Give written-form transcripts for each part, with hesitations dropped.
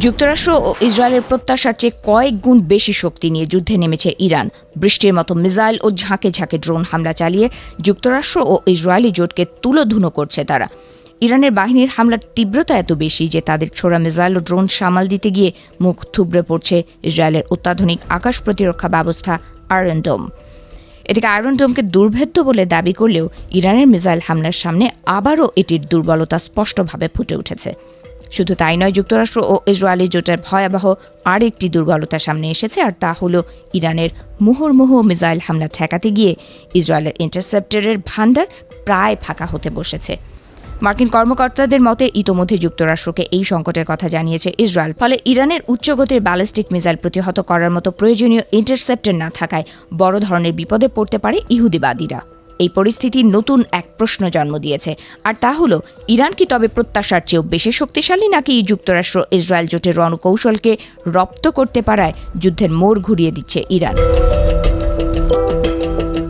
যুক্তরাষ্ট্র ও ইসরায়েলের প্রত্যাশার চেয়ে কয়েক গুণ বেশি শক্তি নিয়ে যুদ্ধে নেমেছে ইরান। বৃষ্টির মতো মিসাইল ও ঝাঁকে ঝাঁকে ড্রোন হামলা চালিয়ে যুক্তরাষ্ট্র ও ইসরায়েলি জোটকে তুলোধুনো করছে তারা। ইরানের বাহিনীর হামলার তীব্রতা এত বেশি যে তাদের ছোড়া মিসাইল ও ড্রোন সামাল দিতে গিয়ে মুখ থুবড়ে পড়ছে ইসরায়েলের অত্যাধুনিক আকাশ প্রতিরক্ষা ব্যবস্থা আয়রন ডোম। এদিকে আয়রন ডোমকে দুর্ভেদ্য বলে দাবি করলেও ইরানের মিসাইল হামলার সামনে আবারও এটির দুর্বলতা স্পষ্টভাবে ফুটে উঠেছে। শুধু তাই নয়, যুক্তরাষ্ট্র ও ইসরায়েলি জোটের ভয়াবহ আরেকটি দুর্বলতা সামনে এসেছে, আর তা হল ইরানের মুহুর্মুহু মিসাইল হামলা ঠেকাতে গিয়ে ইসরায়েলের ইন্টারসেপ্টরের ভান্ডার প্রায় ফাঁকা হতে বসেছে। মার্কিন কর্মকর্তাদের মতে ইতোমধ্যে যুক্তরাষ্ট্রকে এই সংকটের কথা জানিয়েছে ইসরায়েল। ফলে ইরানের উচ্চগতির ব্যালিস্টিক মিসাইল প্রতিহত করার মতো প্রয়োজনীয় ইন্টারসেপ্টর না থাকায় বড় ধরনের বিপদে পড়তে পারে ইহুদিবাদীরা। এই পরিস্থিতি নতুন এক প্রশ্ন জন্ম দিয়েছে, আর তা হল ইরান কি তবে প্রত্যাশার চেয়েও বেশি শক্তিশালী, নাকি যুক্তরাষ্ট্র ইসরায়েল জোটের রণকৌশলকে রপ্ত করতে পারায় যুদ্ধের মোড় ঘুরিয়ে দিচ্ছে ইরান।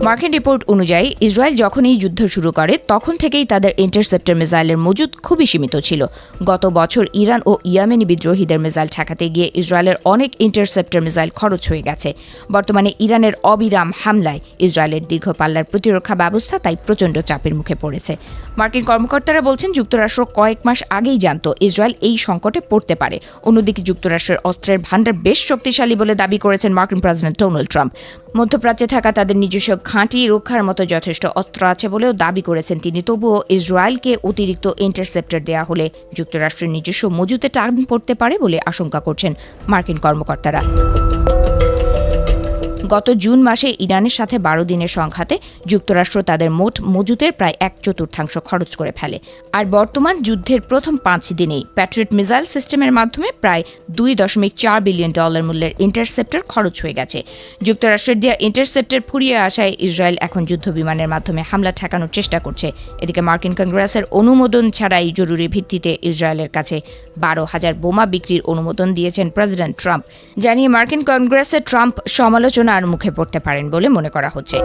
মার্কিন রিপোর্ট অনুযায়ী ইসরায়েল যখনই যুদ্ধ শুরু করে তখন থেকেই তাদের ইন্টারসেপ্টর মিসাইলের মজুদ খুবই সীমিত ছিল। গত বছর ইরান ও ইয়েমেনি বিদ্রোহীদের মিসাইল ঠেকাতে গিয়ে ইসরায়েলের অনেক ইন্টারসেপ্টর মিসাইল খরচ হয়ে গেছে। বর্তমানে ইরানের অবিরাম হামলায় ইসরায়েলের দীর্ঘ পাল্লার প্রতিরক্ষা ব্যবস্থা তাই প্রচণ্ড চাপের মুখে পড়েছে। মার্কিন কর্মকর্তারা বলছেন যুক্তরাষ্ট্র কয়েক মাস আগেই জানত ইসরায়েল এই সংকটে পড়তে পারে। অন্যদিকে যুক্তরাষ্ট্রের অস্ত্রের ভান্ডার বেশ শক্তিশালী বলে দাবি করেছেন মার্কিন প্রেসিডেন্ট ডোনাল্ড ট্রাম্প। মধ্যপ্রাচ্যে থাকা তাদের নিজস্ব ঘাঁটি রক্ষার মতো যথেষ্ট অস্ত্র আছে বলেও দাবি করেছেন তিনি। তবুও ইসরায়েলকে অতিরিক্ত ইন্টারসেপ্টর দেয়া হলে যুক্তরাষ্ট্রের নিজস্ব মজুতে টান পড়তে পারে বলে আশঙ্কা করছেন মার্কিন কর্মকর্তারা। গত জুন মাসে ইরানের সাথে 12 দিনের সংঘাতে যুক্তরাষ্ট্র তাদের মোট মজুতের প্রায় 1/4 খরচ করে ফেলে। আর বর্তমান যুদ্ধের প্রথম 5 দিনেই প্যাট্রিয়ট মিসাইল সিস্টেমের মাধ্যমে প্রায় $2.4 বিলিয়ন মূল্যের ইন্টারসেপ্টর খরচ হয়ে গেছে। যুক্তরাষ্ট্রের দেওয়া ইন্টারসেপ্টর ফুরিয়ে আসায় ইসরায়েল এখন যুদ্ধ বিমানের মাধ্যমে হামলা ঠেকানোর চেষ্টা করছে। এদিকে মার্কিন কংগ্রেসের অনুমোদন ছাড়াই জরুরি ভিত্তিতে ইসরায়েলের কাছে 12,000 বোমা বিক্রির অনুমোদন দিয়েছেন প্রেসিডেন্ট ট্রাম্প। জানিয়ে মার্কিন কংগ্রেসে ট্রাম্প সমালোচনা আর মুখে পড়তে পারেন বলে মনে করা হচ্ছে।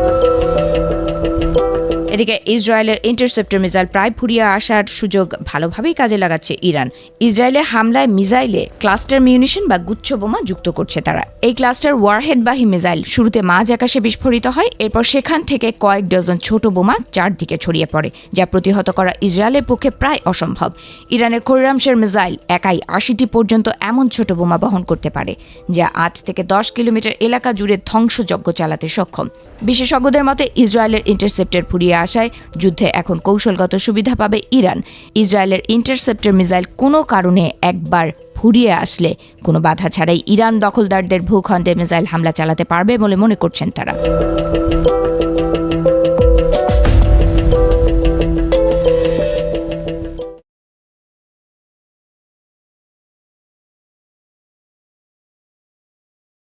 এদিকে ইসরায়েলের ইন্টারসেপ্টর মিসাইল প্রায় ফুরিয়ে আসার সুযোগ ভালোভাবেই কাজে লাগাচ্ছে ইরান। ইসরায়েলের হামলায় মিসাইলে ক্লাস্টার মিউনিশন বা গুচ্ছ বোমা যুক্ত করছে তারা। এই ক্লাস্টার ওয়ারহেডবাহী মিসাইল শুরুতে মাঝ আকাশে বিস্ফোরিত হয়, এরপর সেখান থেকে কয়েক ডজন ছোট বোমা চারদিকে ছড়িয়ে পড়ে, যা প্রতিহত করা ইসরায়েলের পক্ষে প্রায় অসম্ভব। ইরানের খৈরামশের মিসাইল একাই 80টি পর্যন্ত এমন ছোট বোমা বহন করতে পারে, যা 8 থেকে 10 কিলোমিটার এলাকা জুড়ে ধ্বংসযজ্ঞ চালাতে সক্ষম। বিশেষজ্ঞদের মতে ইসরায়েলের ইন্টারসেপ্টর ফুরিয়ে আসায় যুদ্ধে এখন কৌশলগত সুবিধা পাবে ইরান। ইসরায়েলের ইন্টারসেপ্টর মিসাইল কোনো কারণে একবার ফুরিয়ে আসলে কোনো বাধা ছাড়াই ইরান দখলদারদের ভূখণ্ডে মিসাইল হামলা চালাতে পারবে বলে মনে করছেন তারা।